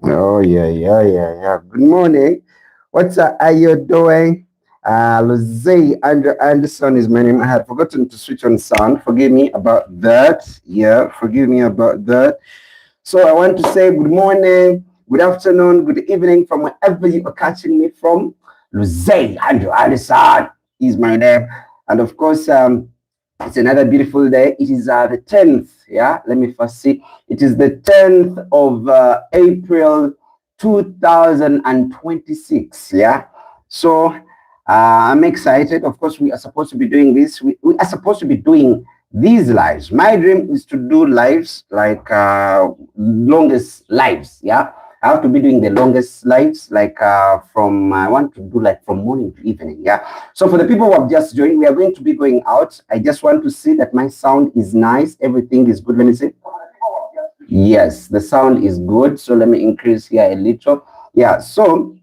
Oh, yeah. Good morning. What's are you doing? Jose Andrew Anderson is my name. I had forgotten to switch on sound. Forgive me about that. Yeah, forgive me about that. So I want to say good morning, good afternoon, good evening from wherever you are catching me from. Jose Andrew Anderson is my name. And of course, it's another beautiful day. It is the 10th. Yeah, let me first see. It is the 10th of April 2026. Yeah. So I'm excited. Of course, we are supposed to be doing this. We are supposed to be doing these lives. My dream is to do lives like longest lives. Yeah. I have to be doing the longest lives, like from I want to do like from morning to evening. Yeah. So for the people who have just joined, we are going to be going out. I just want to see that my sound is nice. Everything is good. Let me see. Yes, the sound is good. So let me increase here a little. Yeah. So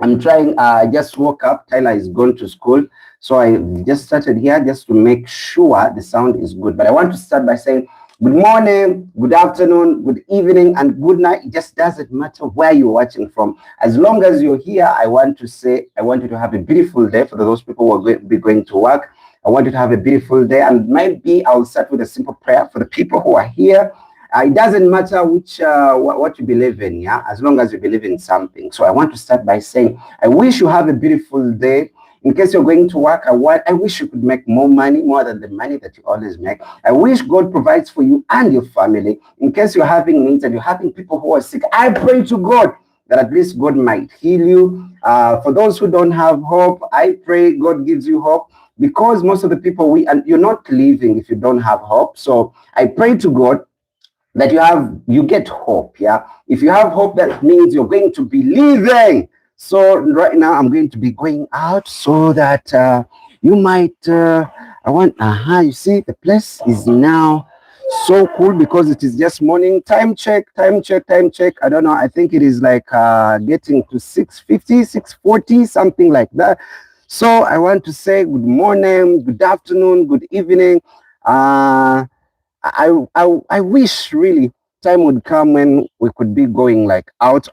I'm trying. I just woke up. Tyler is going to school. So I just started here just to make sure the sound is good. But I want to start by saying good morning, good afternoon, good evening, and good night. It just doesn't matter where you're watching from. As long as you're here, I want to say, I want you to have a beautiful day for those people who are going to be going to work. I want you to have a beautiful day. And maybe I'll start with a simple prayer for the people who are here. It doesn't matter which what you believe in, yeah, as long as you believe in something. So I want to start by saying, I wish you have a beautiful day. In case you're going to work, I wish you could make more money, more than the money that you always make. I wish God provides for you and your family. In case you're having needs and you're having people who are sick, I pray to God that at least God might heal you. For those who don't have hope, I pray God gives you hope because most of the people and you're not living if you don't have hope. So I pray to God that you get hope. Yeah, if you have hope, that means you're going to be living. So right now I'm going to be going out so that you might I want you see the place is now so cool because it is just morning. Time check. I don't know, I think it is like getting to 6:50, 6:40, something like that. So I want to say good morning, good afternoon, good evening. I wish really time would come when we could be going like out.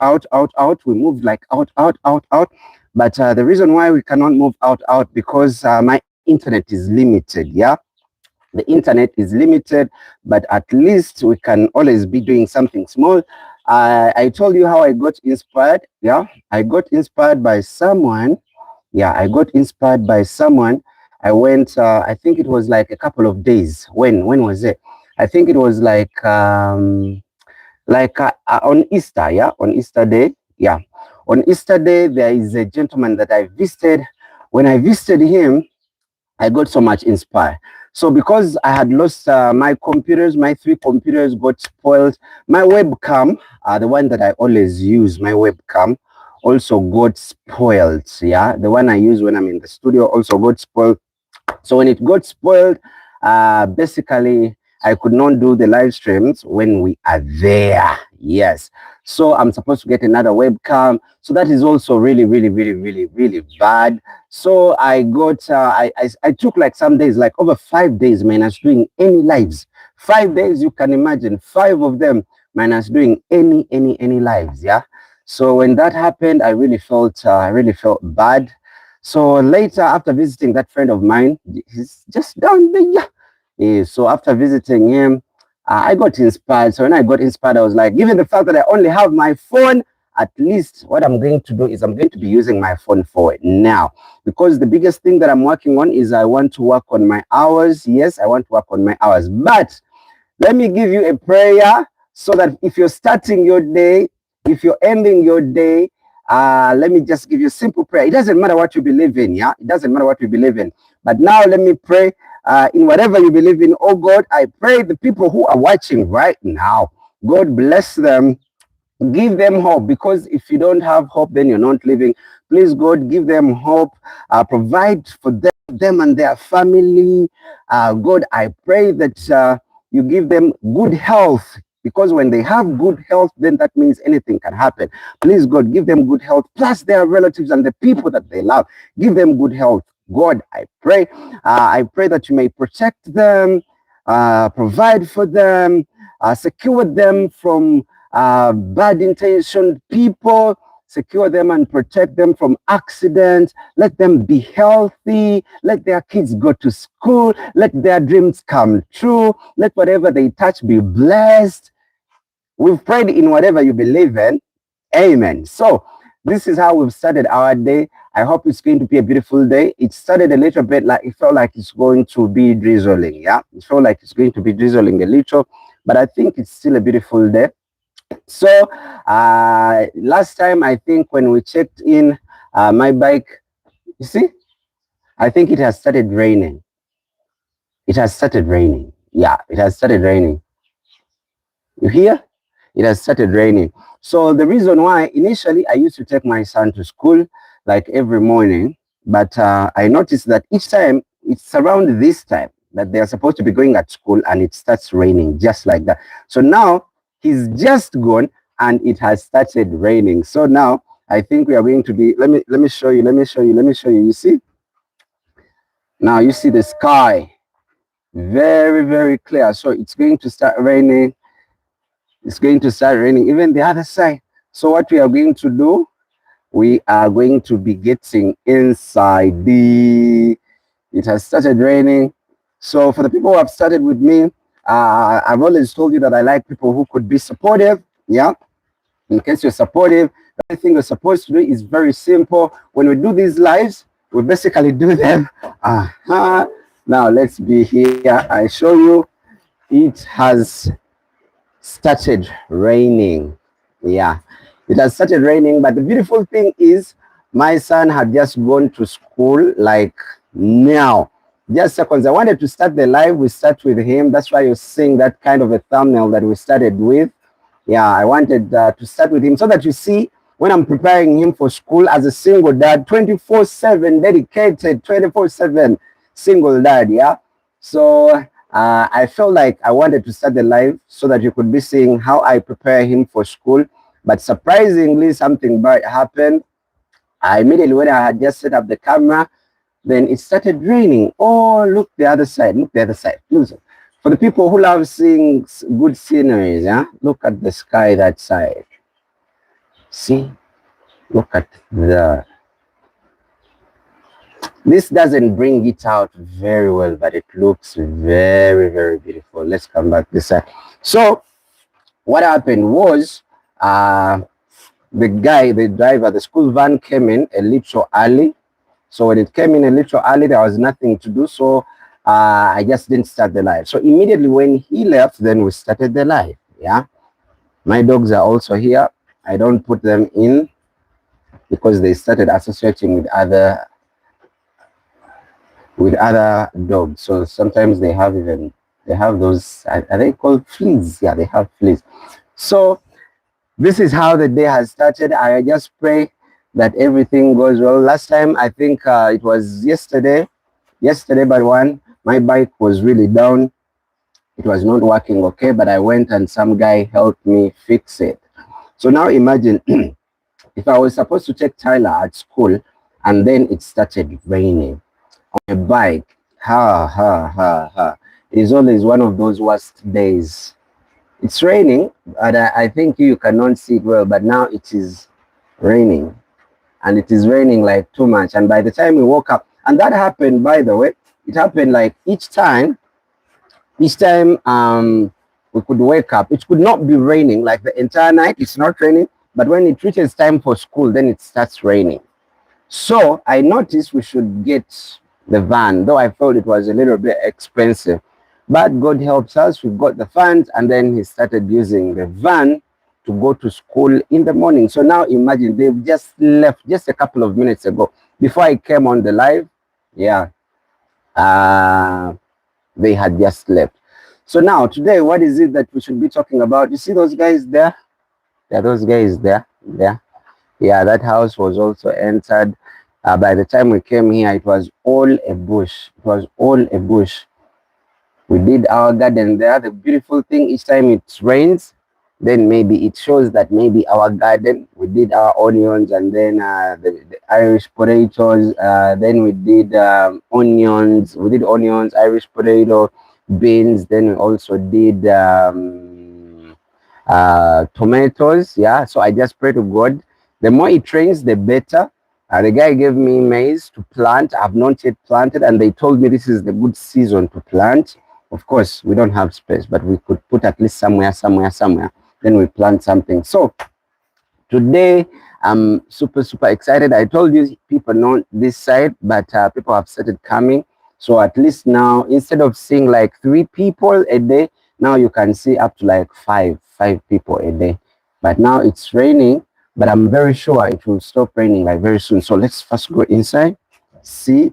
We move like out. But the reason why we cannot move out because my internet is limited. Yeah, the internet is limited, but at least we can always be doing something small. I told you how I got inspired. Yeah, I got inspired by someone. Yeah, I got inspired by someone. I went. I think it was like a couple of days. When was it? I think it was like on Easter. Yeah, on Easter day. Yeah, on Easter day there is a gentleman that I visited. When I visited him, I got so much inspired. So because I had lost my computers, my three computers got spoiled. My webcam, the one that I always use, my webcam also got spoiled. Yeah, the one I use when I'm in the studio also got spoiled. So when it got spoiled, basically I could not do the live streams when we are there. Yes. So I'm supposed to get another webcam. So that is also really bad. So I got I took like some days, like over 5 days minus doing any lives. 5 days, you can imagine, five of them minus doing any lives. Yeah. So when that happened, I really felt bad. So later, after visiting that friend of mine, he's just down there. Yeah. So after visiting him, I got inspired. So when I got inspired, I was like, given the fact that I only have my phone, at least what I'm going to do is I'm going to be using my phone for it now. Because the biggest thing that I'm working on is I want to work on my hours. Yes, I want to work on my hours. But let me give you a prayer so that if you're starting your day, if you're ending your day, let me just give you a simple prayer. It doesn't matter what you believe in, yeah? It doesn't matter what you believe in. But now let me pray in whatever you believe in. Oh God, I pray the people who are watching right now, God bless them. Give them hope, because if you don't have hope, then you're not living. Please, God, give them hope. Provide for them and their family. God, I pray that you give them good health, because when they have good health, then that means anything can happen. Please, God, give them good health, plus their relatives and the people that they love. Give them good health. God, I pray that you may protect them, provide for them, secure them from bad intentioned people, secure them and protect them from accidents. Let them be healthy. Let their kids go to school. Let their dreams come true. Let whatever they touch be blessed. We've prayed in whatever you believe in. Amen. So this is how we've started our day. I hope it's going to be a beautiful day. It started a little bit like it felt like it's going to be drizzling. Yeah, it felt like it's going to be drizzling a little, but I think it's still a beautiful day. So last time I think when we checked in my bike, you see, I think it has started raining. It has started raining. Yeah, it has started raining. You hear? It has started raining. So the reason why initially I used to take my son to school like every morning, but I noticed that each time it's around this time that they are supposed to be going at school and it starts raining just like that. So now he's just gone and it has started raining. So now I think we are going to be, let me show you, let me show you, let me show you. You see? Now you see the sky very, very clear. So it's going to start raining. It's going to start raining, even the other side. So what we are going to do, we are going to be getting inside the, it has started raining. So for the people who have started with me, I've always told you that I like people who could be supportive. Yeah. In case you're supportive, the only thing you're supposed to do is very simple. When we do these lives, we basically do them. Now let's be here. I show you. It has started raining. Yeah, it has started raining, but the beautiful thing is my son had just gone to school like now. Just seconds. I wanted to start the live. We start with him. That's why you're seeing that kind of a thumbnail that we started with. Yeah, I wanted to start with him so that you see when I'm preparing him for school as a single dad, 24/7 dedicated, 24/7 single dad. Yeah. So I felt like I wanted to start the live so that you could be seeing how I prepare him for school. But surprisingly, something bad happened. I immediately, when I had just set up the camera, then it started raining. Oh, look the other side. Look the other side. Listen. For the people who love seeing good sceneries, yeah, look at the sky that side. See, look at the. This doesn't bring it out very well, but it looks very, very beautiful. Let's come back this side. So what happened was the driver, the school van came in a little early. So when it came in a little early, there was nothing to do. So I just didn't start the live. So immediately when he left, then we started the live. Yeah. My dogs are also here. I don't put them in because they started associating with other dogs. So sometimes they have those, are they called fleas? Yeah, they have fleas. So this is how the day has started. I just pray that everything goes well. Last time, I think it was yesterday, but my bike was really down. It was not working okay, but I went and some guy helped me fix it. So now imagine if I was supposed to take Tyler at school and then it started raining on a bike. It is always one of those worst days. It's raining, but I think you cannot see it well, but now it is raining. And it is raining like too much. And by the time we woke up, and that happened, by the way, it happened like each time we could wake up, it could not be raining like the entire night. It's not raining, but when it reaches time for school, then it starts raining. So I noticed we should get the van, though I felt it was a little bit expensive. But God helps us. We got the funds, and then he started using the van to go to school in the morning. So now imagine they've just left just a couple of minutes ago. Before I came on the live, yeah, they had just left. So now today, what is it that we should be talking about? You see those guys there? Yeah, those guys there. Yeah, that house was also entered. By the time we came here, it was all a bush. It was all a bush. We did our garden there. The beautiful thing, each time it rains, then maybe it shows that maybe our garden, we did our onions and then the Irish potatoes. Then we did onions. We did onions, Irish potato, beans. Then we also did tomatoes. Yeah, so I just pray to God. The more it rains, the better. The guy gave me maize to plant. I've not yet planted, and they told me this is the good season to plant. Of course, we don't have space, but we could put at least somewhere. Then we plant something. So today, I'm super excited. I told you people know this side, but people have started coming. So at least now, instead of seeing like 3 people a day, now you can see up to like five people a day. But now it's raining, but I'm very sure it will stop raining like very soon. So let's first go inside. See,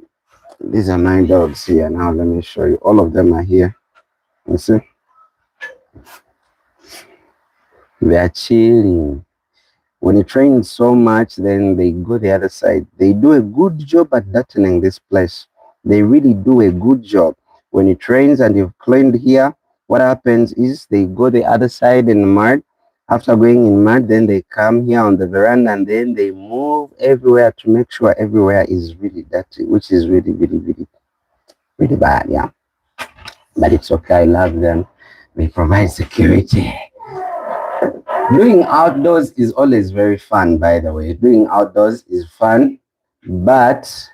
these are my dogs here. Now let me show you. All of them are here. You see, they are chilling. When it rains so much, then they go the other side. They do a good job at darkening this place. They really do a good job. When it rains and you've cleaned here, what happens is they go the other side in the mud. After going in mud, then they come here on the veranda and then they move everywhere to make sure everywhere is really dirty, which is really bad, yeah. But it's okay, I love them. They provide security. Doing outdoors is always very fun, by the way. Doing outdoors is fun, but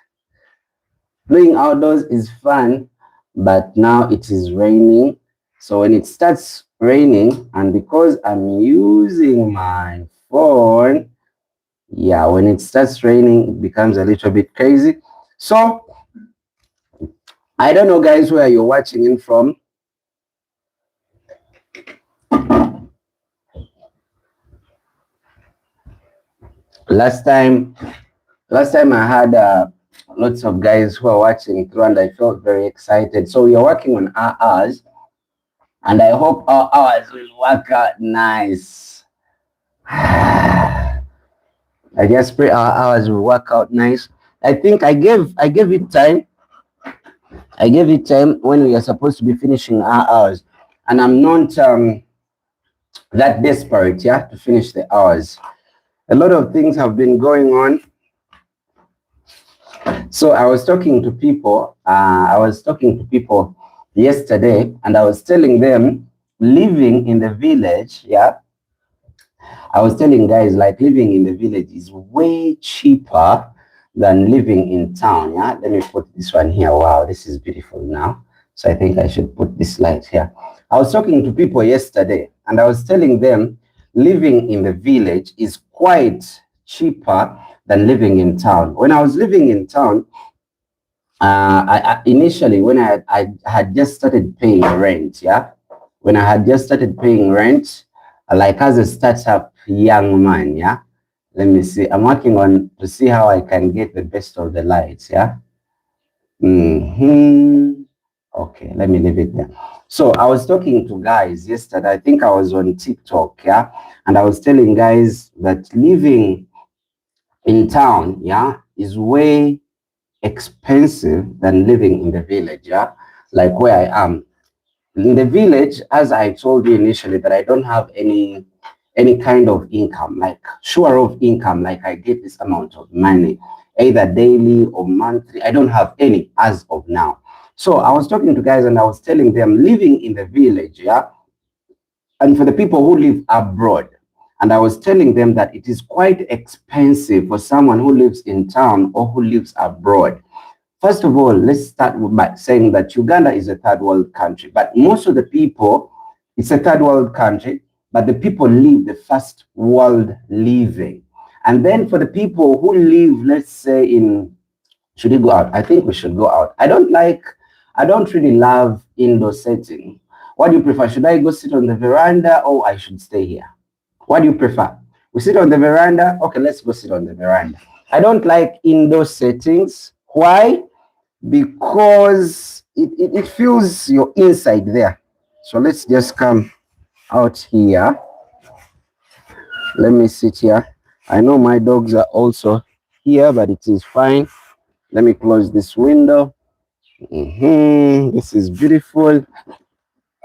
now it is raining. So when it starts raining, and because I'm using my phone, yeah, when it starts raining, it becomes a little bit crazy. So I don't know, guys, where you're watching in from. Last time I had lots of guys who are watching through, and I felt very excited. So we are working on our hours, and I hope our hours will work out nice. I just pray our hours will work out nice. I think I gave it time. I gave it time when we are supposed to be finishing our hours, and I'm not that desperate, yeah, to finish the hours. A lot of things have been going on. So I was talking to people. Yesterday, and I was telling them living in the village. Yeah, I was telling guys like living in the village is way cheaper than living in town. Yeah, let me put this one here. Wow, this is beautiful now. So I think I should put this light here. I was talking to people yesterday, and I was telling them living in the village is quite cheaper than living in town. When I was living in town, initially when I had just started paying rent, yeah, when I had just started paying rent, like as a startup young man, yeah. Let me see. I'm working on to see how I can get the best of the lights, yeah. Okay, let me leave it there. So I was talking to guys yesterday. I think I was on TikTok, yeah, and I was telling guys that living in town, yeah, is way expensive than living in the village, yeah, like where I am. In the village, as I told you initially, that I don't have any kind of income, like sure of income, like I get this amount of money, either daily or monthly. I don't have any as of now. So I was talking to guys and I was telling them living in the village, yeah, and for the people who live abroad, and I was telling them that it is quite expensive for someone who lives in town or who lives abroad. First of all, let's start by saying that Uganda is a third world country, but most of the people, it's a third world country, but the people live the first world living. And then for the people who live, let's say in, should we go out? I think we should go out. I don't really love indoor setting. What do you prefer? Should I go sit on the veranda or I should stay here? What do you prefer? We sit on the veranda? Okay, let's go sit on the veranda. I don't like indoor settings. Why? Because it feels your inside there. So let's just come out here. Let me sit here. I know my dogs are also here, but it is fine. Let me close this window. This is beautiful.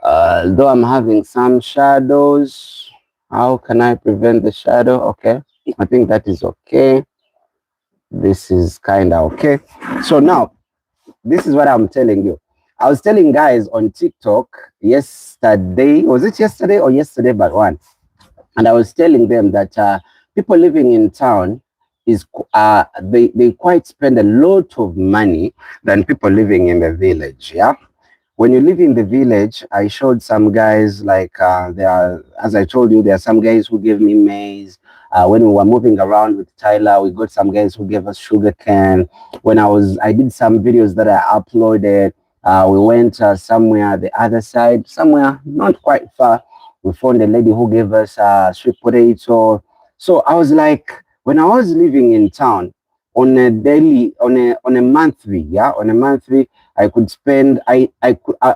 Though I'm having some shadows, how can I prevent the shadow? Okay, I think that is okay. This is kind of okay. So now, this is what I'm telling you. I was telling guys on TikTok yesterday. Was it yesterday or yesterday but one? And I was telling them that people living in town they quite spend a lot of money than people living in the village. Yeah, when you live in the village, I showed some guys like there are, as I told you, there are some guys who gave me maize. When we were moving around with Tyler, we got some guys who gave us sugar cane. I did some videos that I uploaded. We went somewhere the other side, somewhere not quite far. We found a lady who gave us sweet potato. So I was like, when I was living in town, on a monthly, yeah, on a monthly, I could spend. I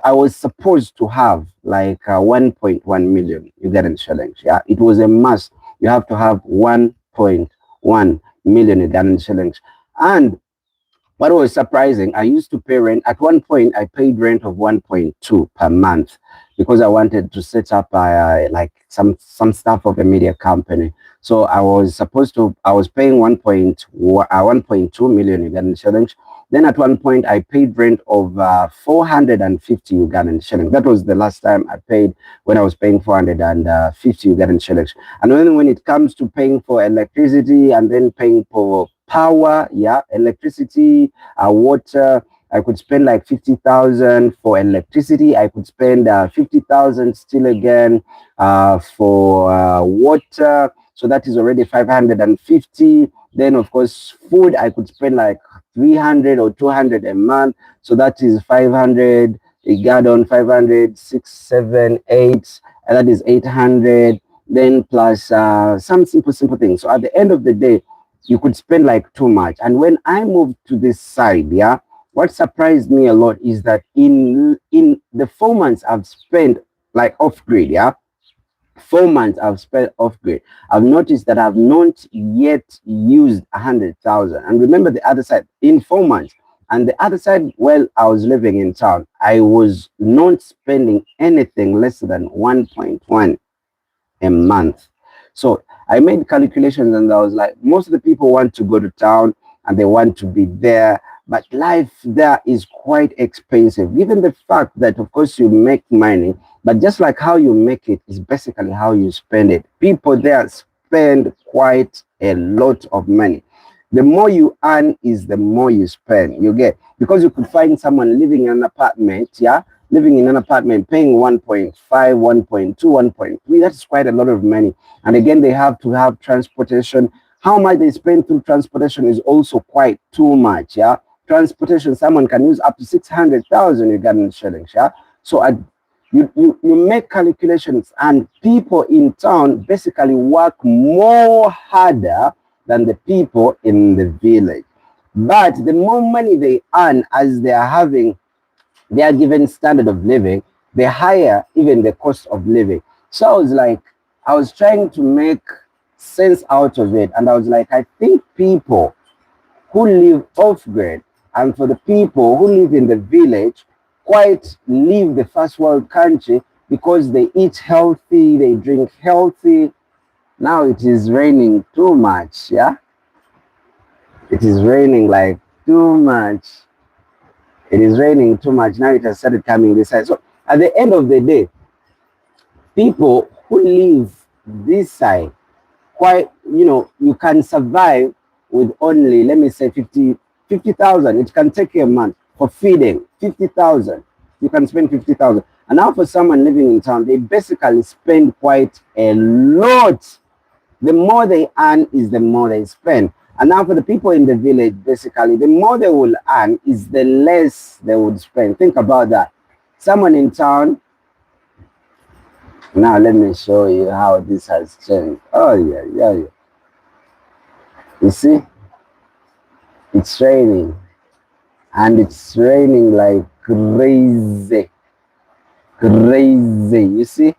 was supposed to have like 1.1 million Ugandan shillings. Yeah, it was a must. You have to have 1.1 million Ugandan shillings. And what was surprising, I used to pay rent. At one point, I paid rent of 1.2 per month because I wanted to set up like some stuff of a media company. So I was paying 1.2 million Ugandan shillings. Then at one point, I paid rent of 450 Ugandan shillings. That was the last time I paid, when I was paying 450 Ugandan shillings. And when it comes to paying for electricity and then paying for power, yeah, electricity, water, I could spend like 50,000 for electricity. I could spend 50,000 still again for water. So that is already 550. Then of course, food, I could spend like 300 or 200 a month. So that is 500, a gallon, 500, 6, 7, 8, and that is 800. Then plus some simple things. So at the end of the day, you could spend like too much. And when I moved to this side, yeah, what surprised me a lot is that in the 4 months I've spent like off grid, yeah, 4 months I've spent off grid, I've noticed that I've not yet used 100,000. And remember the other side, in 4 months, and the other side, well, I was living in town, I was not spending anything less than 1.1 a month. So I made calculations and I was like, most of the people want to go to town and they want to be there, but life there is quite expensive, given the fact that, of course, you make money, but just like how you make it is basically how you spend it. People there spend quite a lot of money. The more you earn is the more you spend. You get, because you could find someone living in an apartment, yeah, living in an apartment, paying 1.5, 1.2, 1.3. That's quite a lot of money. And again, they have to have transportation. How much they spend through transportation is also quite too much. Yeah, transportation, someone can use up to 600,000 Ugandan shillings. Yeah, so you make calculations, and people in town basically work more harder than the people in the village. But the more money they earn as they are having their given standard of living, the higher even the cost of living. So I was like, I was trying to make sense out of it. And I was like, I think people who live off grid, and for the people who live in the village, quite leave the first world country because they eat healthy, they drink healthy. Now it is raining too much, yeah? It is raining like too much. It is raining too much. Now it has started coming this side. So at the end of the day, people who live this side, quite, you can survive with only, let me say, 50,000. It can take you a month for feeding. 50,000. You can spend 50,000. And now for someone living in town, they basically spend quite a lot. The more they earn is the more they spend. And now for the people in the village, basically, the more they will earn is the less they would spend. Think about that. Someone in town, now let me show you how this has changed. Oh, yeah. You see, it's raining. And it's raining like crazy. Crazy. You see,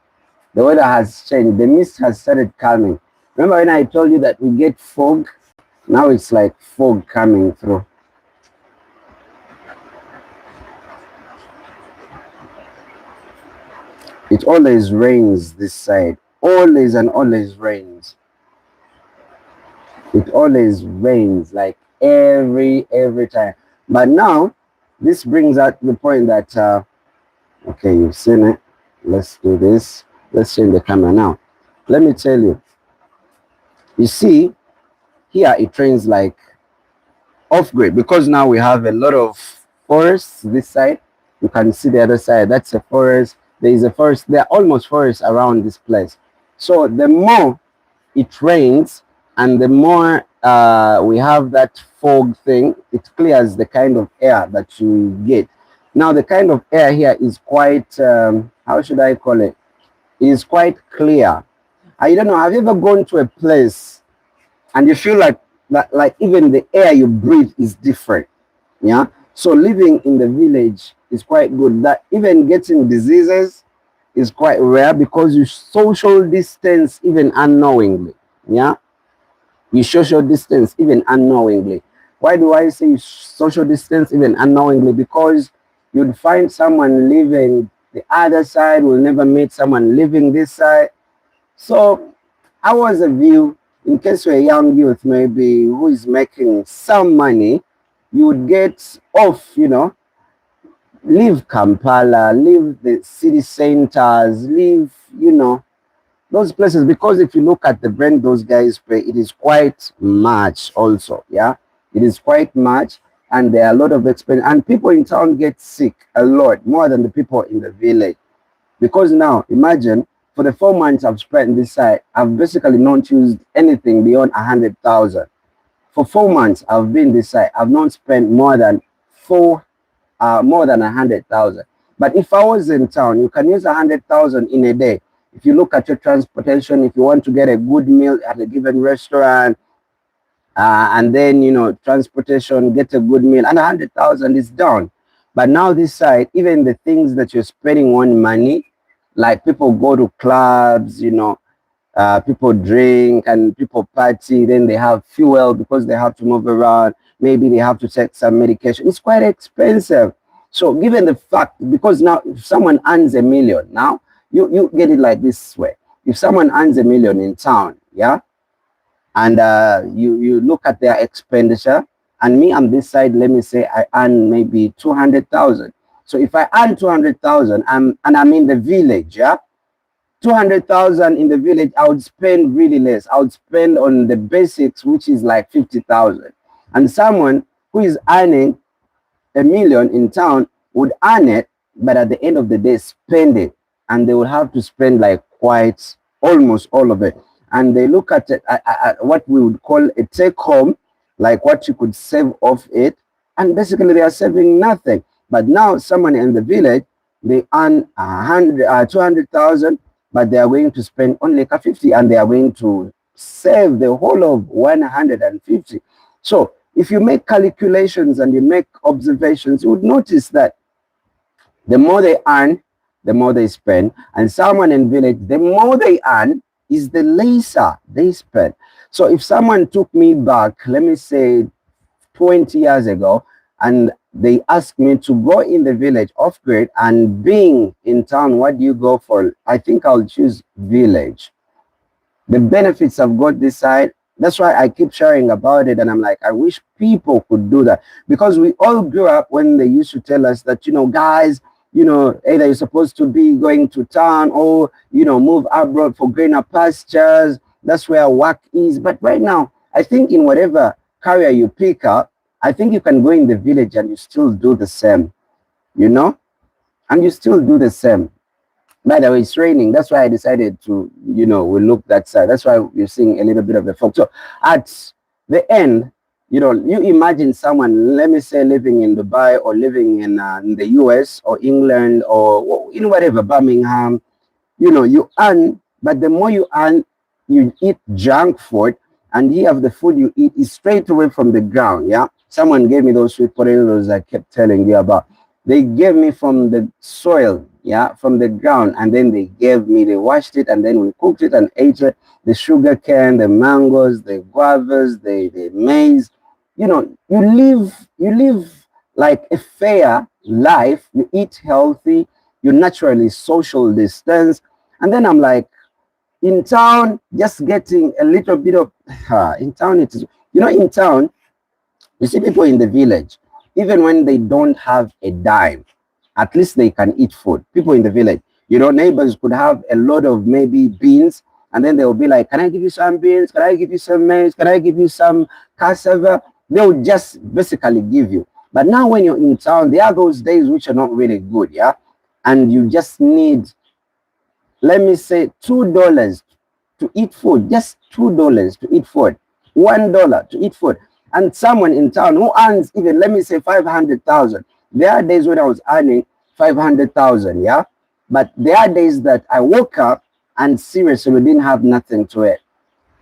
the weather has changed. The mist has started coming. Remember when I told you that we get fog? Now it's like fog coming through. It always rains this side. Always and always rains. It always rains like every time. But now, this brings out the point that, okay, you've seen it. Let's do this. Let's change the camera now. Let me tell you. You see, here it rains like off grid because now we have a lot of forests this side. You can see the other side. That's a forest. There is a forest. There are almost forests around this place. So the more it rains and the more we have that fog thing, it clears the kind of air that you get. Now the kind of air here is quite, how should I call it? It is quite clear. I don't know, have you ever gone to a place and you feel like even the air you breathe is different? Yeah. So living in the village is quite good. That even getting diseases is quite rare because you social distance even unknowingly. Yeah. You social distance even unknowingly. Why do I say social distance even unknowingly? Because you'd find someone living the other side, will never meet someone living this side. So I was a view, in case you're a young youth maybe who is making some money, you would get off, leave Kampala, leave the city centers, leave, those places, because if you look at the rent those guys pay, it is quite much also. Yeah, it is quite much, and there are a lot of expense, and people in town get sick a lot more than the people in the village. Because now imagine, for the 4 months I've spent this side, I've basically not used anything beyond 100,000. For 4 months I've been this side, I've not spent more than 100,000. But if I was in town, you can use 100,000 in a day. If you look at your transportation, if you want to get a good meal at a given restaurant, and then transportation, get a good meal, and 100,000 is down. But now this side, even the things that you're spending on money, like people go to clubs, people drink and people party, then they have fuel because they have to move around. Maybe they have to take some medication. It's quite expensive. So given the fact, because now if someone earns a million, now you get it like this way. If someone earns a million in town, yeah, and you look at their expenditure, and me on this side, let me say I earn maybe 200,000. So if I earn 200,000, and I'm in the village, yeah, 200,000 in the village, I would spend really less. I would spend on the basics, which is like 50,000. And someone who is earning a million in town would earn it, but at the end of the day, spend it. And they would have to spend like quite almost all of it. And they look at it at what we would call a take home, like what you could save off it. And basically, they are saving nothing. But now, someone in the village, they earn 200,000, but they are going to spend only 50, and they are going to save the whole of 150. So if you make calculations and you make observations, you would notice that the more they earn, the more they spend. And someone in village, the more they earn is the lesser they spend. So if someone took me back, let me say 20 years ago, and they asked me to go in the village off grid and being in town, what do you go for? I think I'll choose village. The benefits I've got this side, that's why I keep sharing about it. And I'm like, I wish people could do that, because we all grew up when they used to tell us that, guys, either you're supposed to be going to town or, move abroad for greener pastures. That's where work is. But right now, I think in whatever career you pick up, I think you can go in the village and you still do the same, and you still do the same. By the way, it's raining. That's why I decided to, we look that side. That's why you're seeing a little bit of the fog. So at the end, you imagine someone, let me say, living in Dubai or living in the US or England or in whatever, Birmingham, you earn, but the more you earn, you eat junk food, and here of the food you eat is straight away from the ground. Yeah. Someone gave me those sweet potatoes I kept telling you about. They gave me from the soil, yeah, from the ground, and then they washed it, and then we cooked it and ate it. The sugar cane, the mangoes, the guavas, the maize. You live like a fair life. You eat healthy. You naturally social distance. And then I'm like, in town, just getting a little bit of, in town, it is, in town, you see people in the village, even when they don't have a dime, at least they can eat food. People in the village, neighbors could have a lot of maybe beans, and then they'll be like, can I give you some beans? Can I give you some maize? Can I give you some cassava? They'll just basically give you. But now when you're in town, there are those days which are not really good, yeah? And you just need, let me say, $2 to eat food, just $2 to eat food, $1 to eat food. And someone in town who earns even, let me say, 500,000. There are days when I was earning 500,000, yeah? But there are days that I woke up and seriously, we didn't have nothing to eat.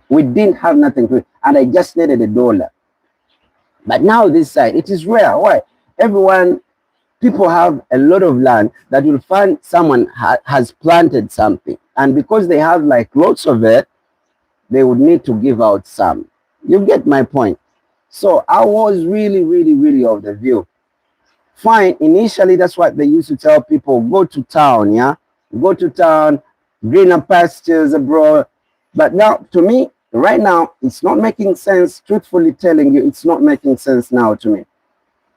We didn't have nothing to eat, and I just needed $1. But now this side, it is rare. Why? People have a lot of land that will find someone has planted something. And because they have like lots of it, they would need to give out some. You get my point? So I was really, really, really of the view. Fine, initially that's what they used to tell people, go to town, yeah? Go to town, greener pastures abroad. But now, to me, right now, it's not making sense. Truthfully telling you, it's not making sense now to me.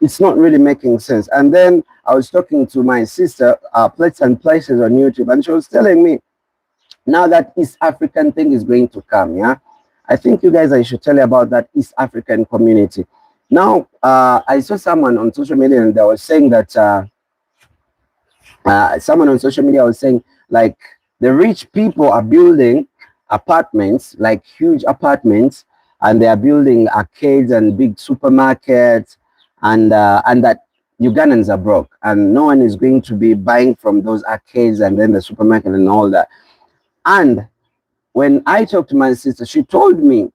It's not really making sense. And then I was talking to my sister, Plates and Places on YouTube, and she was telling me, now that East African thing is going to come, yeah? I think you guys, I should tell you about that East African community. Now, I saw someone on social media and they were saying that, someone on social media was saying, like, the rich people are building apartments, like huge apartments, and they are building arcades and big supermarkets, and that Ugandans are broke, and no one is going to be buying from those arcades and then the supermarket and all that. And when I talked to my sister, she told me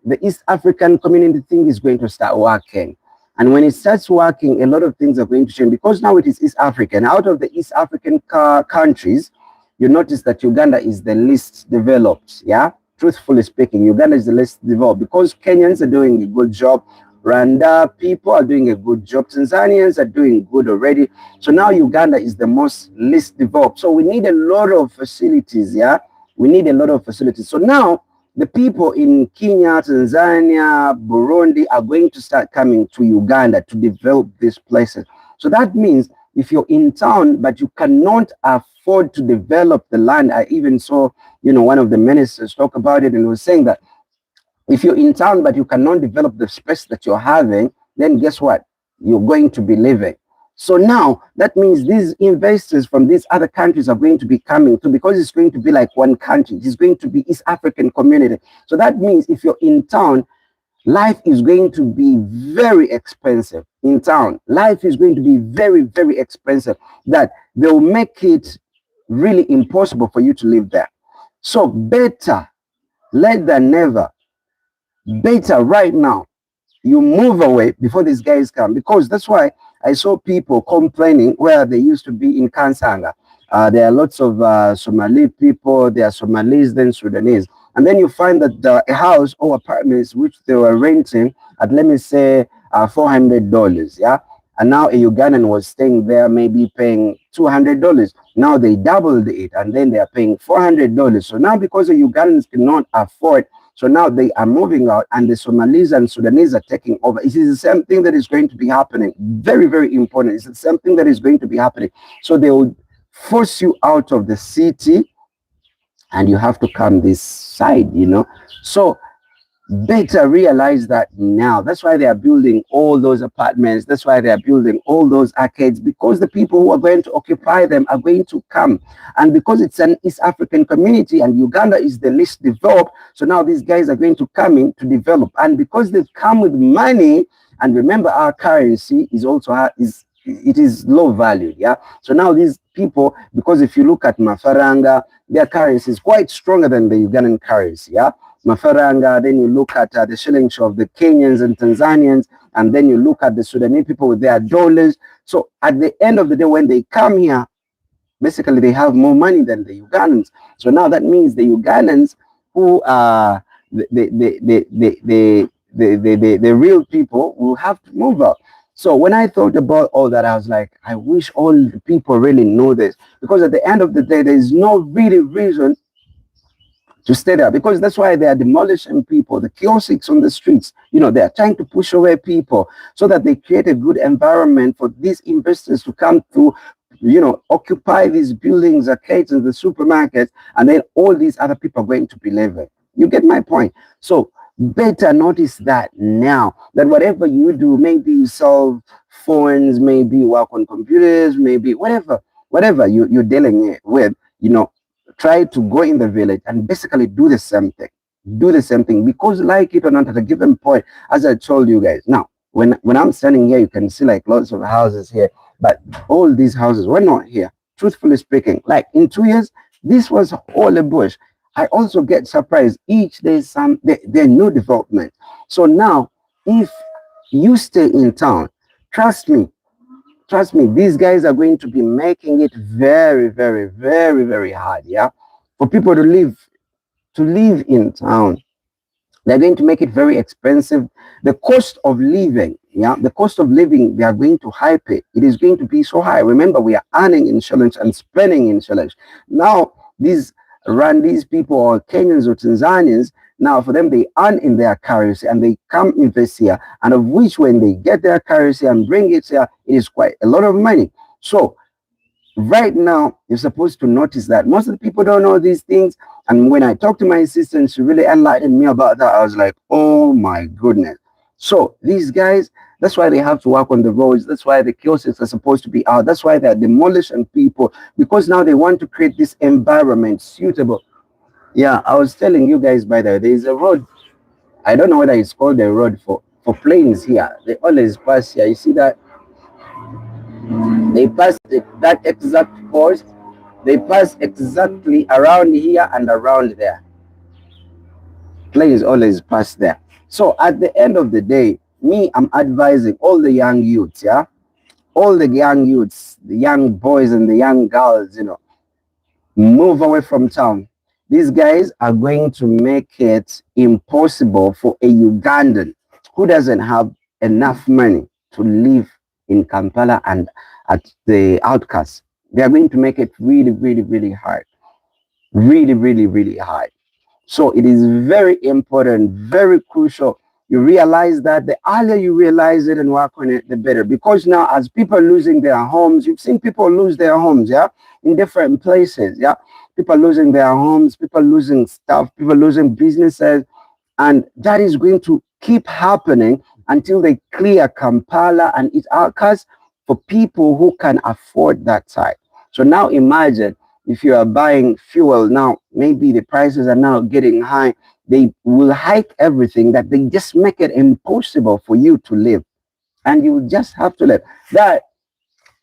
the East African community thing is going to start working. And when it starts working, a lot of things are going to change, because now it is East African. Out of the East African countries, you notice that Uganda is the least developed, yeah? Truthfully speaking, Uganda is the least developed because Kenyans are doing a good job. Rwanda people are doing a good job. Tanzanians are doing good already. So now Uganda is the most least developed. So we need a lot of facilities, yeah? We need a lot of facilities. So now the people in Kenya, Tanzania, Burundi are going to start coming to Uganda to develop these places. So that means if you're in town, but you cannot afford to develop the land, I even saw, one of the ministers talk about it and was saying that if you're in town, but you cannot develop the space that you're having, then guess what? You're going to be leaving. So now that means these investors from these other countries are going to be coming to, because it's going to be like one country. It's going to be East African community. So that means if you're in town, life is going to be very expensive in town. Life is going to be very, very expensive, that they'll make it really impossible for you to live there. So better late than never. Better right now you move away before these guys come, because that's why I saw people complaining where they used to be in Kansanga. There are lots of Somali people, there are Somalis, then Sudanese. And then you find that a house or apartments which they were renting at, let me say, $400, yeah? And now a Ugandan was staying there, maybe paying $200. Now they doubled it, and then they are paying $400. So now because the Ugandans cannot afford, so now they are moving out, and the Somalis and Sudanese are taking over. It is the same thing that is going to be happening. Very, very important. It's the same thing that is going to be happening. So they will force you out of the city, and you have to come this side, So better realize that now. That's why they are building all those apartments. That's why they are building all those arcades, because the people who are going to occupy them are going to come. And because it's an East African community and Uganda is the least developed, so now these guys are going to come in to develop. And because they've come with money, and remember our currency is also it is low valued, yeah? So now these people, because if you look at Mafaranga, their currency is quite stronger than the Ugandan currency, yeah? Mafaranga, then you look at the shillings of the Kenyans and Tanzanians, and then you look at the Sudanese people with their dollars. So at the end of the day, when they come here, basically they have more money than the Ugandans. So now that means the Ugandans, who are the real people, will have to move out. So when I thought about all that, I was like, I wish all the people really know this, because at the end of the day, there is no really reason to stay there, because that's why they are demolishing people, the kiosks on the streets. They are trying to push away people so that they create a good environment for these investors to come through, occupy these buildings, arcades, and the supermarkets, and then all these other people are going to be living. You get my point? So better notice that now, that whatever you do, maybe you solve phones, maybe you work on computers, maybe whatever you're dealing with, try to go in the village and basically do the same thing. Do the same thing, because like it or not, at a given point, as I told you guys, now when I'm standing here, you can see like lots of houses here, but all these houses were not here. Truthfully speaking, like in 2 years, this was all a bush. I also get surprised each day, there new development. So now, if you stay in town, trust me, these guys are going to be making it very, very, very, very hard, yeah, for people to live in town. They're going to make it very expensive. The cost of living, yeah, the cost of living, they are going to hype it. It is going to be so high. Remember, we are earning in shillings and spending in shillings. Now, these Rwandese people or Kenyans or Tanzanians, now for them, they earn in their currency and they come invest here. And of which, when they get their currency and bring it here, it is quite a lot of money. So right now, you're supposed to notice that most of the people don't know these things. And when I talked to my assistant, she really enlightened me about that. I was like, oh my goodness. So these guys, that's why they have to work on the roads. That's why the kiosks are supposed to be out. That's why they're demolishing people, because now they want to create this environment suitable. Yeah, I was telling you guys, by the way, there is a road. I don't know whether it's called a road for planes here. They always pass here. You see that? They pass that exact post. They pass exactly around here and around there. Planes always pass there. So at the end of the day, me, I'm advising all the young youths, yeah, all the young youths, the young boys and the young girls, move away from town. These guys are going to make it impossible for a Ugandan who doesn't have enough money to live in Kampala and at the outcasts. They are going to make it really, really, really hard. Really, really, really hard. So it is very important, very crucial. You realize that the earlier you realize it and work on it, the better. Because now, as people are losing their homes, you've seen people lose their homes, yeah, in different places, yeah. People losing their homes, people losing stuff, people losing businesses, and that is going to keep happening until they clear Kampala and its outcasts for people who can afford that side. So now imagine if you are buying fuel now, maybe the prices are now getting high. They will hike everything, that they just make it impossible for you to live. And you just have to live. That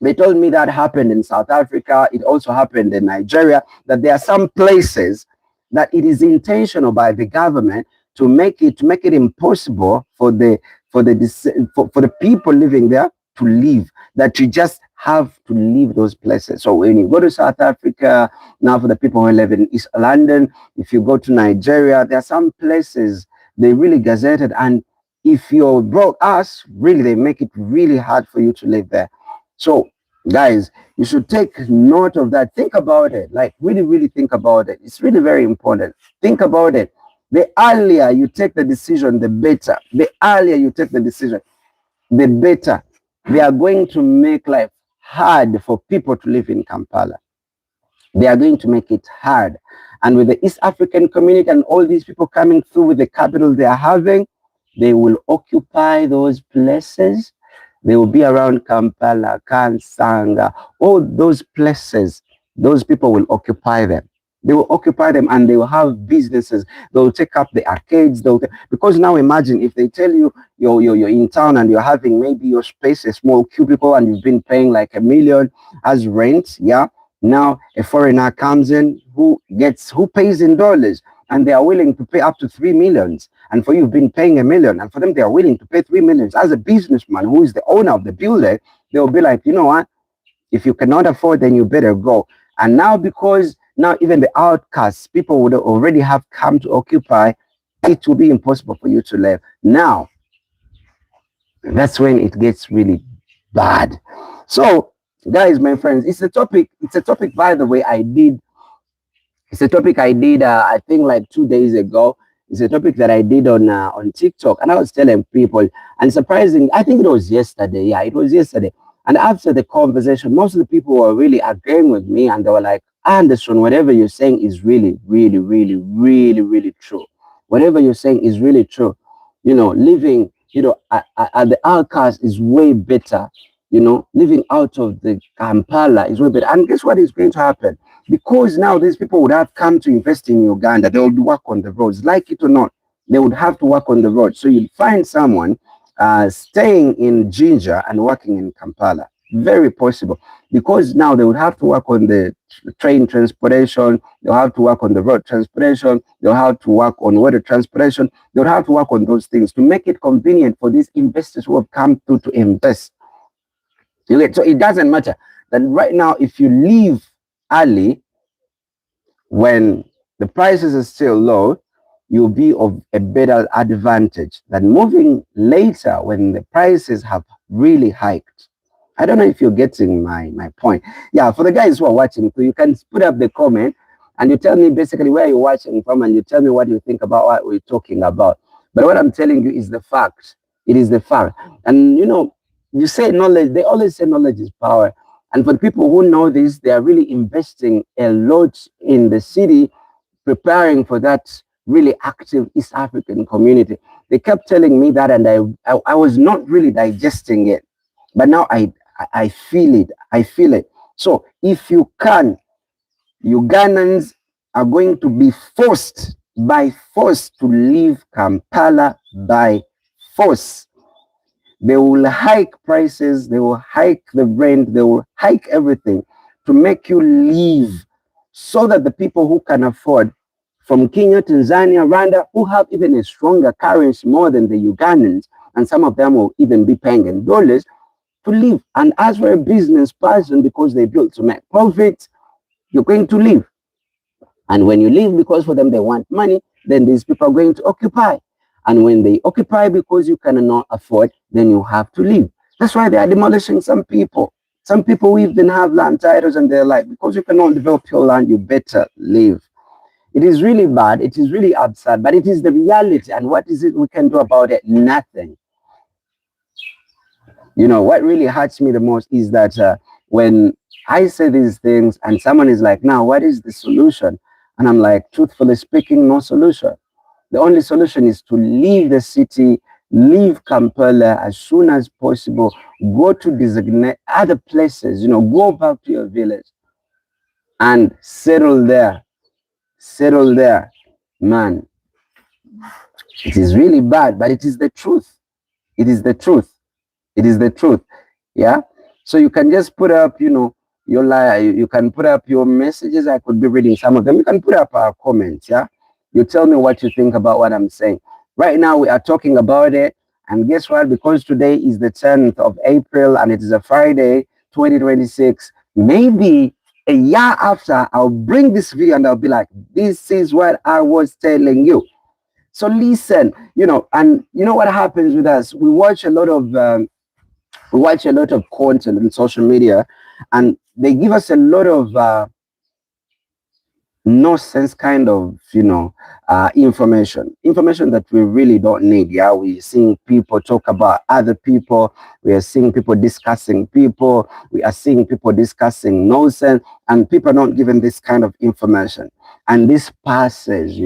they told me that happened in South Africa. It also happened in Nigeria, that there are some places that it is intentional by the government to make it impossible for the people living there to live, that you just have to leave those places. So when you go to South Africa, now for the people who live in East London, if you go to Nigeria, there are some places they really gazetted, and if you're broke ass, really they make it really hard for you to live there. So guys, you should take note of that. Think about it, like really, really think about it. It's really very important. Think about it. The earlier you take the decision, the better. The earlier you take the decision, the better. They are going to make life hard for people to live in Kampala. They are going to make it hard. And with the East African community and all these people coming through with the capital they are having, they will occupy those places. They will be around Kampala, Kansanga, all those places. Those people will occupy them. They will occupy them and they will have businesses. They will take up the arcades. Because now imagine if they tell you you're in town and you're having maybe your space, a small cubicle, and you've been paying like $1 million as rent. Yeah. Now a foreigner comes in who pays in dollars, and they are willing to pay up to 3 millions. And for you, you've been paying $1 million, and for them, they are willing to pay 3 millions. As a businessman who is the owner of the building, they'll be like, you know what? If you cannot afford, then you better go. And now, because now even the outcasts, people would already have come to occupy, it will be impossible for you to live. Now, that's when it gets really bad. So, guys, my friends, it's a topic, by the way, it's a topic I did, I think like 2 days ago. It's a topic that I did on TikTok, and I was telling people, and surprising, I think it was yesterday. Yeah, it was yesterday. And after the conversation, most of the people were really agreeing with me, and they were like, Anderson, whatever you're saying is really, really, really, really, really true. Whatever you're saying is really true. Living, at the outcast is way better. Living out of the Kampala is way better. And guess what is going to happen? Because now these people would have come to invest in Uganda, they would work on the roads, like it or not. They would have to work on the road. So you'd find someone staying in Ginger and working in Kampala. Very possible, because now they would have to work on the train transportation, they'll have to work on the road transportation, they'll have to work on water transportation, they'll have to work on those things to make it convenient for these investors who have come through to invest. So it doesn't matter that right now, if you leave early when the prices are still low, you'll be of a better advantage than moving later when the prices have really hiked. I don't know if you're getting my point. Yeah, for the guys who are watching, so you can put up the comment and you tell me basically where you're watching from, and you tell me what you think about what we're talking about. But what I'm telling you is the fact. It is the fact. And you say knowledge, they always say knowledge is power. And for the people who know this, they are really investing a lot in the city, preparing for that really active East African community. They kept telling me that, and I was not really digesting it. But now I feel it. I feel it. So if you can, Ugandans are going to be forced by force to leave Kampala by force. They will hike prices, they will hike the rent, they will hike everything to make you leave, so that the people who can afford, from Kenya, Tanzania, Rwanda, who have even a stronger currency more than the Ugandans, and some of them will even be paying in dollars, to live. And as for a business person, because they built to make profits, you're going to live. And when you live because for them they want money, then these people are going to occupy. And when they occupy because you cannot afford, then you have to leave. That's why they are demolishing some people. Some people even have land titles and they're like, because you cannot develop your land, you better leave. It is really bad. It is really absurd, but it is the reality. And what is it we can do about it? Nothing. What really hurts me the most is that when I say these things and someone is like, now, what is the solution? And I'm like, truthfully speaking, no solution. The only solution is to leave the city, leave Kampala as soon as possible, go to designate other places, go back to your village and settle there. Settle there. Man, it is really bad, but it is the truth. It is the truth. It is the truth. Yeah. So you can just put up, your you can put up your messages. I could be reading some of them. You can put up our comments. Yeah. You tell me what you think about what I'm saying. Right now we are talking about it. And guess what? Because today is the 10th of April and it is a Friday, 2026. Maybe a year after, I'll bring this video and I'll be like, this is what I was telling you. So listen, and what happens with us? We watch a lot of content on social media, and they give us a lot of no sense kind of information that we really don't need. Yeah, we're seeing people talk about other people, we are seeing people discussing people, we are seeing people discussing nonsense, and people are not given this kind of information. And this passes,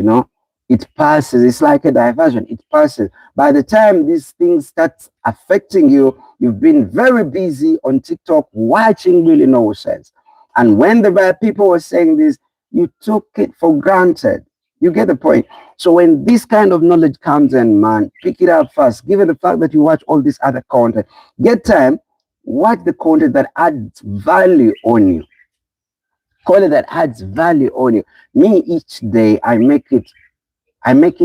it passes. It's like a diversion. It passes. By the time these things start affecting you, you've been very busy on TikTok watching really nonsense. And when the right people were saying this, you took it for granted. You get the point. So when this kind of knowledge comes in, man, pick it up fast. Given the fact that you watch all this other content, get time, watch the content that adds value on you. Content that adds value on you. Me, each day, I make it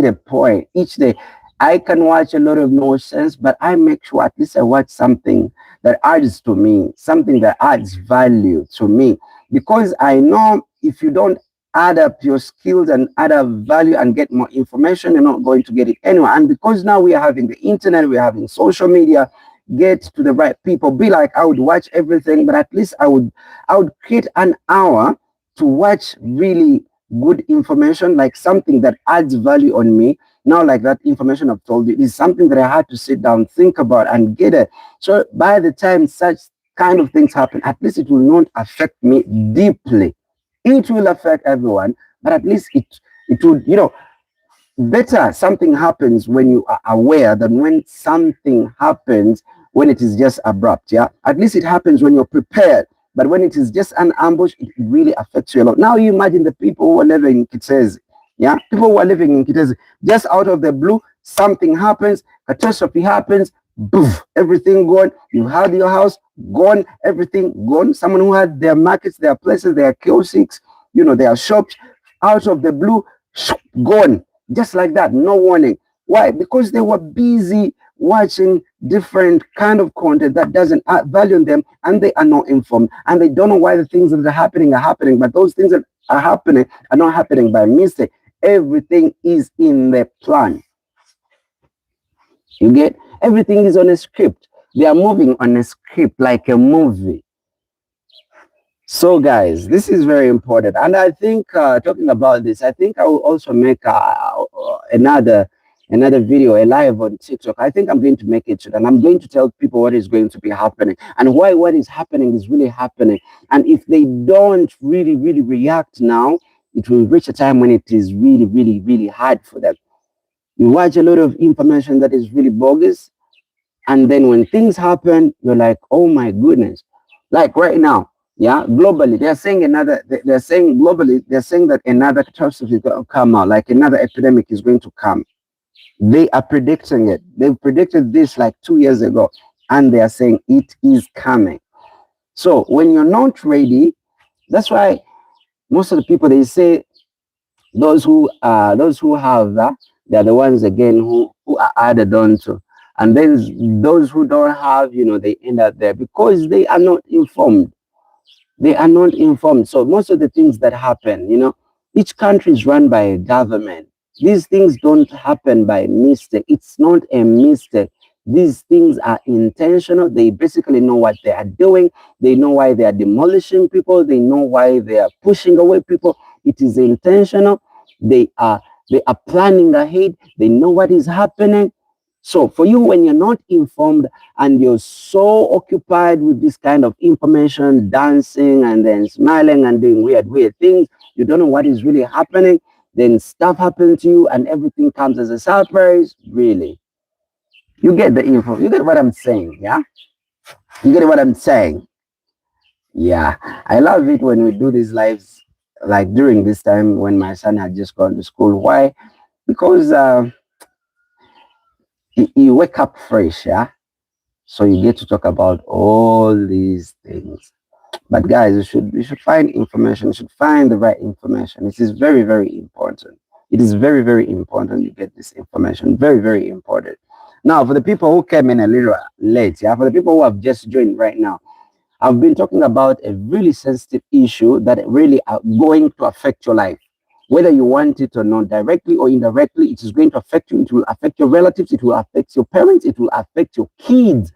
a point. Each day, I can watch a lot of nonsense, but I make sure at least I watch something that adds to me, something that adds value to me. Because I know if you don't add up your skills and add up value and get more information, you're not going to get it anywhere. And because now we are having the internet, we're having social media, get to the right people. Be like, I would watch everything, but at least I would create an hour to watch really good information, like something that adds value on me. Now, like that information I've told you is something that I had to sit down, think about, and get it. So by the time such kind of things happen, at least it will not affect me deeply. It will affect everyone, but at least it would, better something happens when you are aware than when something happens when it is just abrupt. Yeah, at least it happens when you're prepared, but when it is just an ambush, it really affects you a lot. Now you imagine the people who are living in Kitezi. Yeah, people who are living in Kitezi, just out of the blue, something happens, catastrophe happens, boof, everything gone. You had your house gone, everything gone. Someone who had their markets, their places, their kiosks, their shops, out of the blue, gone, just like that, no warning. Why? Because they were busy watching different kind of content that doesn't add value in them, and they are not informed, and they don't know why the things that are happening. But those things that are happening are not happening by mistake. Everything is in the plan. You get? Everything is on a script. They are moving on a script like a movie. So, guys, this is very important. And I think talking about this, I think I will also make another video, a live on TikTok. I think I'm going to make it, and I'm going to tell people what is going to be happening and why what is happening is really happening. And if they don't really, really react now, it will reach a time when it is really, really, really hard for them. You watch a lot of information that is really bogus, and then when things happen, you're like, oh my goodness. Like right now, yeah, globally, they're saying that another catastrophe is going to come out, like another epidemic is going to come. They are predicting it. They've predicted this like 2 years ago, and they are saying it is coming. So when you're not ready, that's why most of the people, they say those who have that, they're the ones again who are added on to. And then those who don't have, they end up there because they are not informed. They are not informed. So most of the things that happen, each country is run by a government. These things don't happen by mistake. It's not a mistake. These things are intentional. They basically know what they are doing. They know why they are demolishing people. They know why they are pushing away people. It is intentional. They are planning ahead. They know what is happening. So for you, when you're not informed and you're so occupied with this kind of information, dancing and then smiling and doing weird things, you don't know what is really happening, then stuff happens to you and everything comes as a surprise. Really, you get the info. You get what I'm saying, yeah? You get what I'm saying? Yeah, I love it when we do these lives, like during this time when my son had just gone to school. Why? Because you wake up fresh, yeah? So you get to talk about all these things. But guys, you should find information, you should find the right information. It is very, very important. It is very, very important you get this information. Very, very important. Now, for the people who came in a little late, yeah, for the people who have just joined right now, I've been talking about a really sensitive issue that really are going to affect your life. Whether you want it or not, directly or indirectly, it is going to affect you. It will affect your relatives. It will affect your parents. It will affect your kids.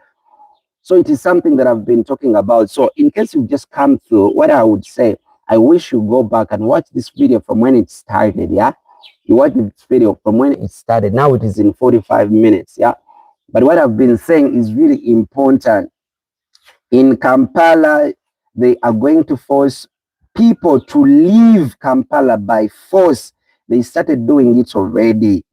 So it is something that I've been talking about. So in case you've just come through, what I would say, I wish you go back and watch this video from when it started, yeah? You watch this video from when it started. Now it is in 45 minutes, yeah? But what I've been saying is really important. In Kampala, they are going to force people to leave Kampala by force. They started doing it already.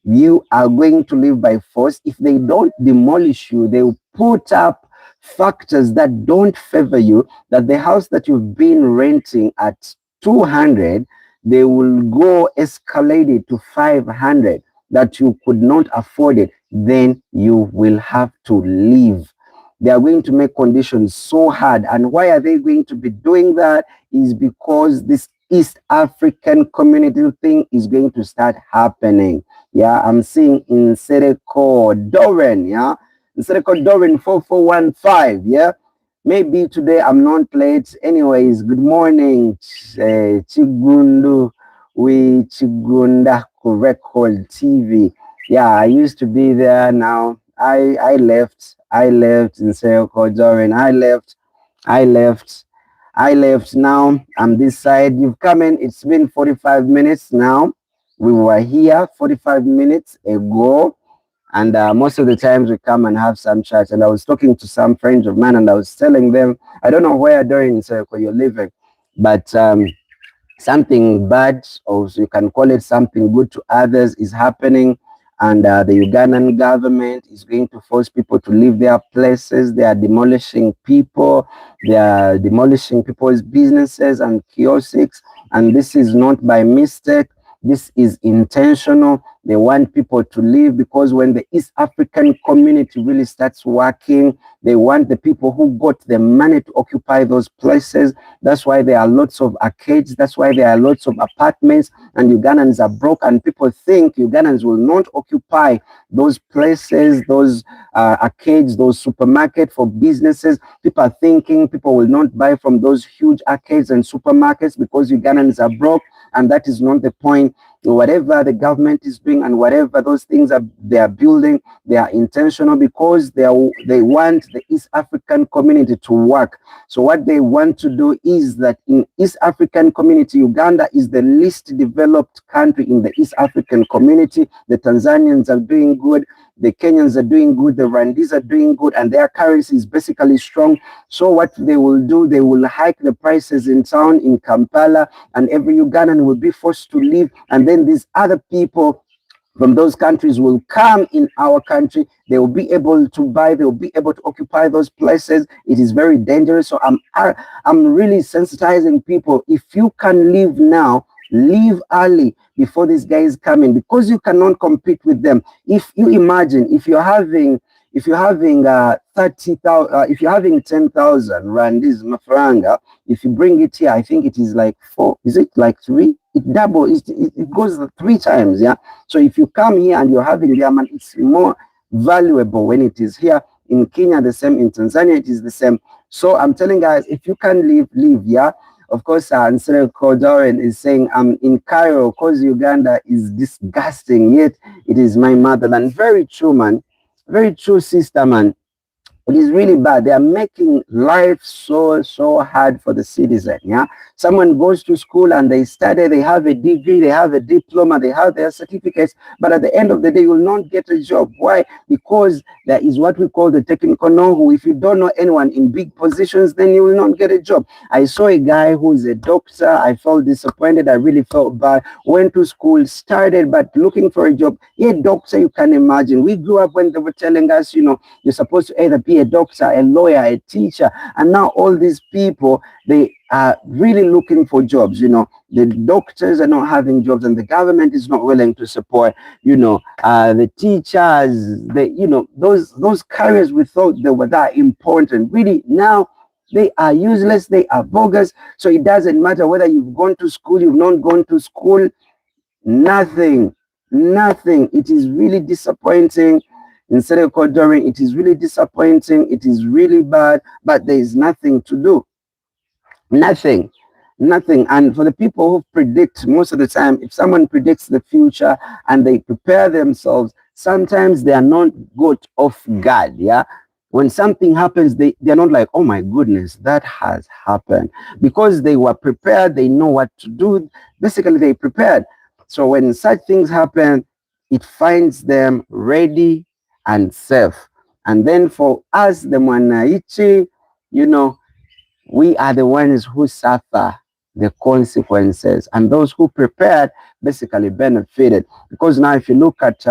You are going to live by force. If they don't demolish you, they will put up factors that don't favor you, that the house that you've been renting at 200, they will go escalate it to 500, that you could not afford it. Then you will have to leave. They are going to make conditions so hard. And why are they going to be doing that? Is because this East African community thing is going to start happening. Yeah, I'm seeing in Sereko Doran, yeah, in Sereko Doran 4415, yeah. Maybe today I'm not late. Anyways, good morning, Chigundu, we Chigunda Record TV. Yeah, I used to be there. Now I left in Sereko Doran. I left. Now I'm this side. You've come in. It's been 45 minutes now. We were here 45 minutes ago, And most of the times we come and have some chats. And I was talking to some friends of mine, and I was telling them, I don't know where during Seko you're living, but something bad, or you can call it something good to others, is happening. And the Ugandan government is going to force people to leave their places. They are demolishing people. They are demolishing people's businesses and kiosks. And this is not by mistake. This is intentional. They want people to leave, because when the East African community really starts working, they want the people who got the money to occupy those places. That's why there are lots of arcades. That's why there are lots of apartments, and Ugandans are broke, and people think Ugandans will not occupy those places, those arcades, those supermarkets for businesses. People are thinking people will not buy from those huge arcades and supermarkets because Ugandans are broke, and that is not the point. Whatever the government is doing and whatever those things they are building, they are intentional, because they want the East African community to work. So what they want to do is that in East African community, Uganda is the least developed country in the East African community. The Tanzanians are doing good. The Kenyans are doing good, the Rwandese are doing good, and their currency is basically strong. So what they will do, they will hike the prices in town, in Kampala, and every Ugandan will be forced to leave. And then these other people from those countries will come in our country. They will be able to buy, they will be able to occupy those places. It is very dangerous. So I'm really sensitizing people. If you can leave now, leave early before these guys come in, because you cannot compete with them. If you imagine, if you're having 30,000, if you're having 10,000 randis mafaranga, if you bring it here, I think it is like 4. Is it like 3? It doubles. It goes 3 times. Yeah. So if you come here and you're having the amount, it's more valuable when it is here. In Kenya, the same. In Tanzania, it is the same. So I'm telling guys, if you can leave, leave. Yeah. Of course, Ansel Kodoren is saying, I'm in Cairo because Uganda is disgusting, yet it is my motherland. Very true, man. Very true, sister, man. It is really bad. They are making life so hard for the citizen. Yeah, someone goes to school and they study, they have a degree, they have a diploma, they have their certificates, but at the end of the day, you will not get a job. Why? Because there is what we call the technical know-how. If you don't know anyone in big positions, then you will not get a job. I saw a guy who is a doctor. I felt disappointed. I really felt bad. Went to school, started, but looking for a job. Yeah, doctor, you can imagine. We grew up when they were telling us, you know, you're supposed to either be a doctor, a lawyer, a teacher, and now all these people, they are really looking for jobs. You know, the doctors are not having jobs, and the government is not willing to support, you know, the teachers, you know, those careers we thought they were that important, really now they are useless, they are bogus. So it doesn't matter whether you've gone to school, you've not gone to school, nothing. It is really disappointing. Instead of during, it is really disappointing. It is really bad, but there is nothing to do. Nothing. And for the people who predict, most of the time, if someone predicts the future and they prepare themselves, sometimes they are not caught off guard. Yeah. When something happens, they're not like, oh my goodness, that has happened. Because they were prepared, they know what to do. Basically, they prepared. So when such things happen, it finds them ready and safe. And then for us, the Mwanaichi, you know, we are the ones who suffer the consequences, and those who prepared basically benefited. Because now, if you look at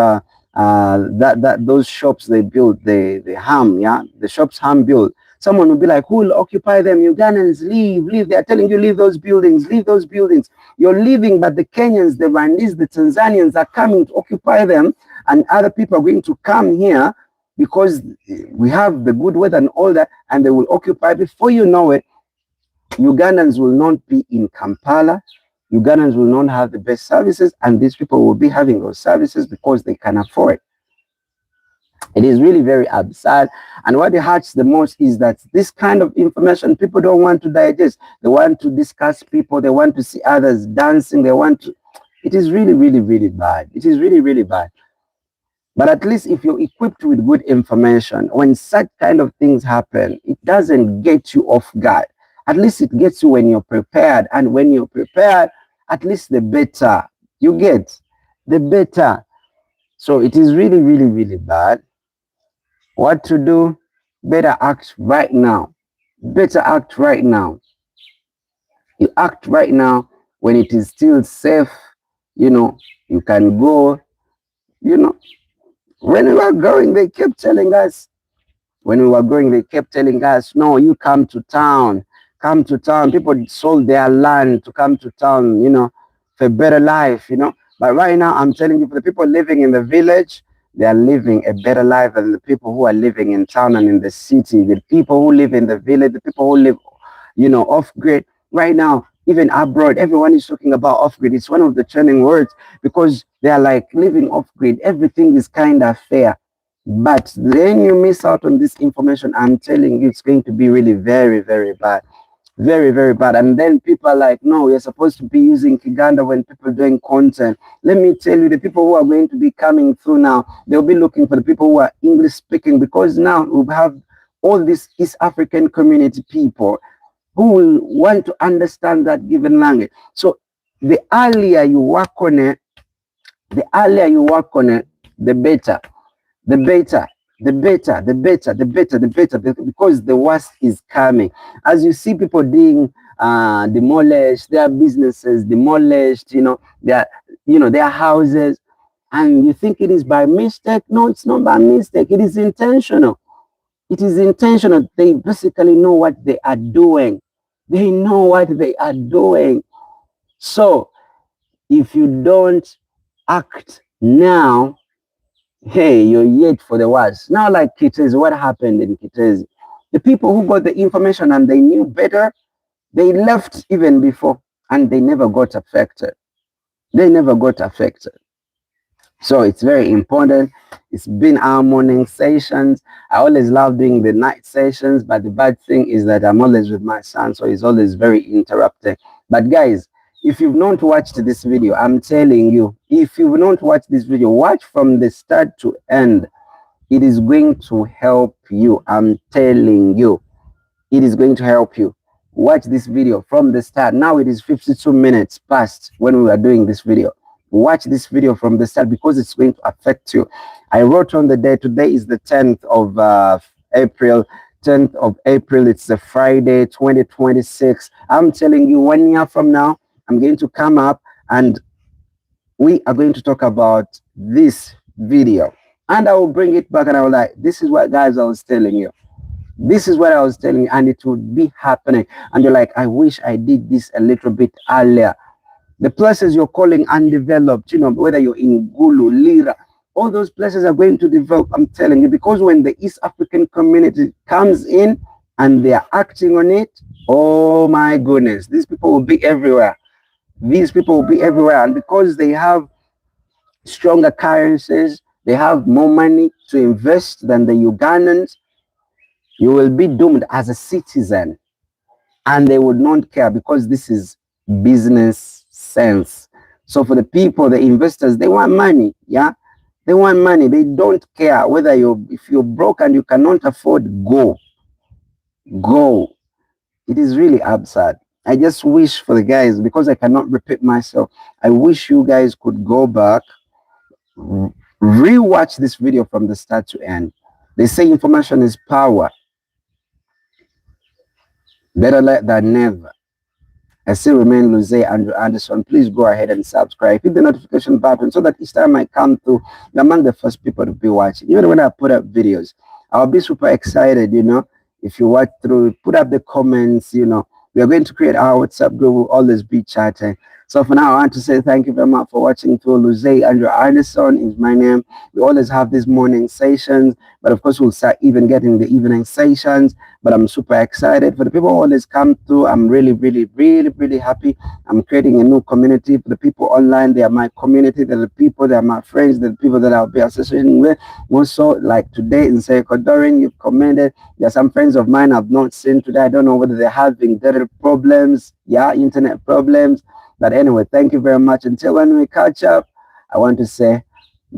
those shops they built, the ham, yeah, the shops ham built, someone will be like, who will occupy them? Ugandans, leave. They are telling you, leave those buildings. You're leaving, but the Kenyans, the Rwandese, the Tanzanians are coming to occupy them, and other people are going to come here because we have the good weather and all that, and they will occupy. Before you know it, Ugandans will not be in Kampala. Ugandans will not have the best services, and these people will be having those services because they can afford it. It is really very absurd. And what hurts the most is that this kind of information people don't want to digest. They want to discuss people. They want to see others dancing. It is really, really, really bad. It is really, really bad. But at least if you're equipped with good information, when such kind of things happen, it doesn't get you off guard. At least it gets you when you're prepared. And when you're prepared, at least the better you get, the better. So it is really, really, really bad. What to do? Better act right now. Better act right now. You act right now when it is still safe. You know, you can go. You know, when we were growing, they kept telling us, when we were growing, they kept telling us, no, you come to town. Come to town. People sold their land to come to town, you know, for a better life, you know. But right now, I'm telling you, for the people living in the village, they are living a better life than the people who are living in town and in the city. The people who live in the village, the people who live, you know, off grid. Right now, even abroad, everyone is talking about off grid. It's one of the trending words because they are like living off grid. Everything is kind of fair. But then you miss out on this information. I'm telling you, it's going to be really very, very bad. Very, very bad. And then people are like, no, you're supposed to be using Kiganda when people doing content. Let me tell you, the people who are going to be coming through now, they'll be looking for the people who are English speaking, because now we have all these East African community people who will want to understand that given language. So the earlier you work on it, the earlier you work on it, the better, the better, the better, the better, the better, the better, because the worst is coming. As you see people being demolished, their businesses demolished, you know, their houses, and you think it is by mistake. No, it's not by mistake. It is intentional. It is intentional. They basically know what they are doing. They know what they are doing. So if you don't act now, hey, you're yet for the worst. Now, like Kitezi, what happened in Kitezi? The people who got the information and they knew better, they left even before and they never got affected. They never got affected. So it's very important. It's been our morning sessions. I always love doing the night sessions, but the bad thing is that I'm always with my son, so he's always very interrupted. But guys, if you've not watched this video, I'm telling you, if you've not watched this video, watch from the start to end. It is going to help you. I'm telling you, it is going to help you. Watch this video from the start. Now it is 52 minutes past when we are doing this video. Watch this video from the start because it's going to affect you. I wrote on the day. Today is the 10th of April. 10th of April. It's a Friday, 2026. I'm telling you, 1 year from now, I'm going to come up and we are going to talk about this video. And I will bring it back and I will like, this is what, guys, I was telling you. This is what I was telling you, and it would be happening. And you're like, I wish I did this a little bit earlier. The places you're calling undeveloped, you know, whether you're in Gulu, Lira, all those places are going to develop, I'm telling you, because when the East African community comes in and they are acting on it, oh my goodness, these people will be everywhere. These people will be everywhere. And because they have stronger currencies, they have more money to invest than the Ugandans, you will be doomed as a citizen. And they would not care because this is business sense. So for the people, the investors, they want money. Yeah, they want money. They don't care whether if you're broke and you cannot afford, go. It is really absurd. I just wish for the guys, because I cannot repeat myself, I wish you guys could go back, rewatch this video from the start to end. They say information is power. Better late than never. I still remain Luze Andrew Anderson. Please go ahead and subscribe. Hit the notification button so that each time I come through, you're among the first people to be watching. Even when I put up videos, I'll be super excited, you know. If you watch through, put up the comments, you know. We are going to create our WhatsApp group. We'll always be chatting. So for now, I want to say thank you very much for watching through. Luze Andrew Anderson is my name. We always have these morning sessions, but of course we'll start even getting the evening sessions. But I'm super excited for the people who always come through. I'm really, really, really, really happy. I'm creating a new community for the people online. They are my community. They're the people. They're my friends. They're the people that I'll be associating with. Also, like today in Sekodorin, you've commented. There are some friends of mine I've not seen today. I don't know whether they're having data problems, internet problems. But anyway, thank you very much. Until when we catch up, I want to say